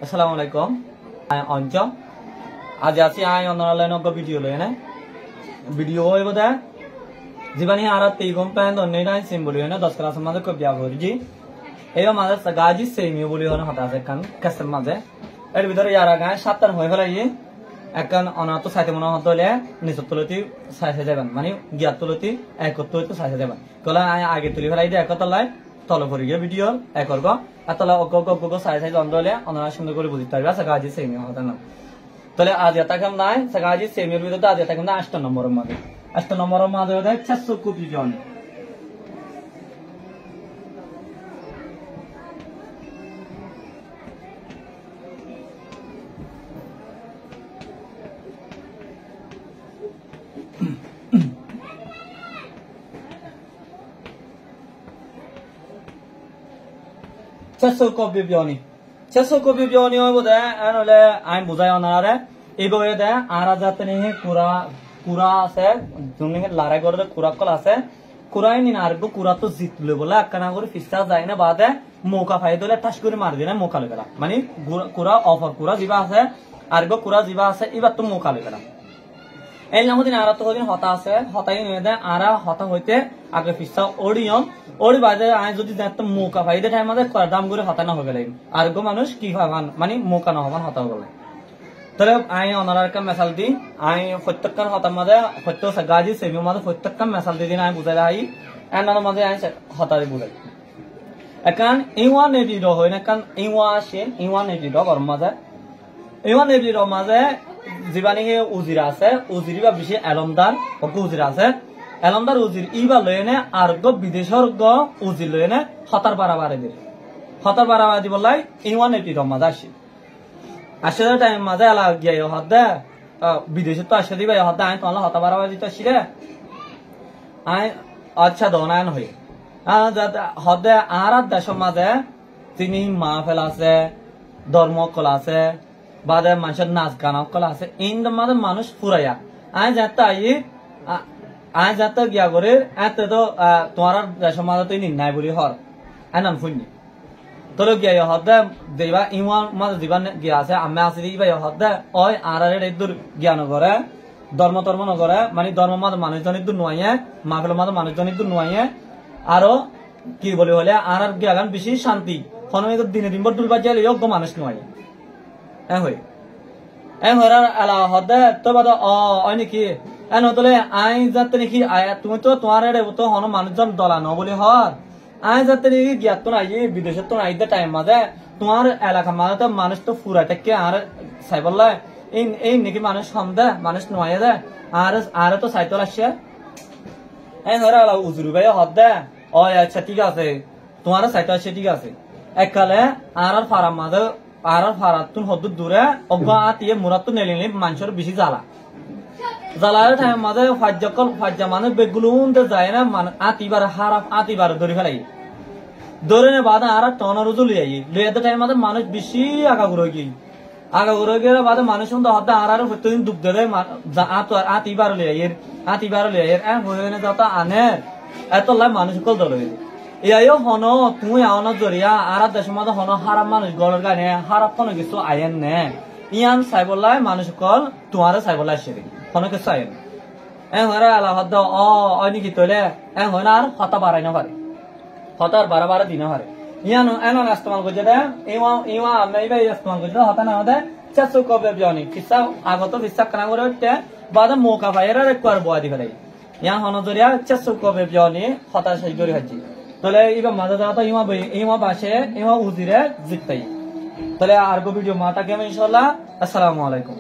আসসালামু আলাইকুম অঞ্চল আজ আছি অনলাইন ভিডিও লয় না ভিডিও হইব দে জীবানি আর তেইগম প্যান অন্যায় সিম বলি হয় না 10 ক্লাস মাঝে কব যাব জি এই মাঝে গাজি সেমিও বলি হয় হতা আছে কান কাসের মাঝে এর ভিতরে ইয়ারা গায় 7 হয়ে ফেলাই একখান অনাত সাইতে মনে হতলে নিচত তুলতি সাইতে যাবেন মানে গিয়াত তুলতি একত তো সাইতে যাবেন কলা আগে তুলি ফেলাই দে একতলায় তল করে গিয়ে ভিডিও একর গো আতলা অগ সাই সাই অন্ধলে অনরা সুন্দর করে বুঝতে পারবে সাগাজি সেমি হতা না তাহলে আজ এটা কাম নাই সাগাজি সেমির ভিতরে আজ এটা কাম না 8 নম্বরের মাঝে 8 নম্বরের মাঝে ওটা 600 copy John Cesso copy pioni. Cesso copy pioni hoy boda anole I'm bujay onare ei boye de ara jatni kura ase jumni larai gore kura kol ase kurai ni argo kura to jitle bole akkana gore fista jay na bade moka phai dole tash kore mar dina moka legala mani kura offer kura jiba ase argo kura jiba ase ibar to moka legala এই নামদিন আরা তো দিন হতা আছে হতাই নিয়ে দেয় আরা হতা হইতে আগে visa ওডিয়ম ওডি বাজে আই যদি দেখতে মোকা ফাইদে টাইম মাঝে দাম করে হতা না হবে লাগে আর গো মানুষ কি ভাবান মানে মোকা না হবান হতা হবে তাহলে আই অনারার কা মেসাল দি আই প্রত্যেকখান হতা মাঝে প্রত্যেক গাজি সেমি মাঝে প্রত্যেকখান মেসাল দি দিন আই বুঝাই আই এনার মাঝে আই হতা দি বুঝাই একান ইওয়া নেদি র হয় না কান ইওয়া আসে ইওয়া নেদি র গরম মাঝে ইওয়া নেদি র মাঝে জীবানি উজিরা আছে উজিরি বা বেশি এলমদার উজিরা আছে এলমদার উজির ইবা লয়নে আর গো বিদেশর গো উজির লয়নে হতার বাড়াবাড়ি দিল হতার বাড়াবাড়ি দিব লাই ইওয়ান এটি রমাজ আসে টাইম মাঝে এলা গিয়ে হদে বিদেশে তো আসে দিবা হদে আই তোমার হতা বাড়াবাড়ি দিতে আসি রে আই আচ্ছা দনায়ন হই হদে আর দেশের মাঝে তিনি মাহফিল আছে ধর্মকলা আছে বাদে মানুষের নাচ গান কলা আছে ইন মাঝে মানুষ ফুরাইয়া আই যাতে গিয়া করে এত তো তোমার দেশের মাঝে তুই নির্ণয় বলি হর এনান ফুনি তোর গিয়া হদে দেবা ইমান মাঝে জীবন গিয়া আছে আমি আছি দিবা হদে ওই আর দূর জ্ঞান করে ধর্ম ধর্ম নগরে মানে ধর্ম মাঝে মানুষজনের দূর নোয়াইয়ে মাফেল মাঝে মানুষজনের দূর নোয়াইয়ে আরো কি বলি হলে আর গিয়া গান বেশি শান্তি হনমিত দিনে দিন দূর বাজিয়া যোগ্য মানুষ নোয়াই হই হরার আলা হদে তো বাদ অ নাকি এন হতলে আই যাতে নাকি তুমি তো তোমার তো হন মানুষজন দলানো বলি হর আই যাতে নাকি জ্ঞাত তো নাই বিদেশে তো নাই টাইম মাঝে তোমার এলাকা মাঝে তো মানুষ তো ফুরা থেকে আর সাইবল্লা এই নাকি মানুষ কম দে মানুষ নোয়াই দে আর তো সাইতল আসছে এই হরা আলা উজুরু ভাই হদে ও আচ্ছা ঠিক আছে তোমার সাইতল আসছে ঠিক আছে এককালে আর ফারাম মাঝে আর ফারাতুন হদুর দূরে অজ্ঞা আতিয়ে মুরাত নেলিনি মানুষের বেশি জ্বালা জ্বালার টাইম মাঝে ফাজ্জা মানে বেগুলুন যায় না আতিবার হারাপ আতিবার ধরে ফেলাই ধরে নে বাদে আর টনার উজু লিয়ে টাইম মাঝে মানুষ বেশি আগাগুড়ো গিয়ে বাদে মানুষ হতে আর প্রত্যেকদিন ডুব ধরে আতিবার লিয়ে হয়ে যত আনে এত লাই মানুষ কল ধরে ইয়াইও হন তুমি আওনা জরিয়া আর দেশের মধ্যে হন হারাপ মানুষ গড়ের গানে হারাপ কোনো কিছু আয়েন নে ইয়ান চাইবলাই মানুষ কল তোমারে চাইবলাই সেরে কোনো কিছু আয়েন হরা আলা হদ নাকি তৈলে হয় না আর হতা বাড়াই না পারে হতার বাড়া দিন পারে ইয়ান এন ইস্তেমাল করছে দে ইওয়া আমি এইবার ইস্তেমাল করছে হতা না হতে চেষ্টা কবে বিয়নি ফিসা আগত ফিসা কানা করে উঠতে বাদে মৌকা পাইয়ের একটু আর বয়া দি ফেলাই ইয়ান হন জরিয়া চেষ্টা কবে বিয়নি হতা শেষ করে হাজি তাহলে এবার মাঝে যাওয়া তো ইমা বাসে ইমা উজিরে জিততাই তাহলে আর ভিডিও মাতা কেমন ইনশাল্লাহ আসসালামু আলাইকুম।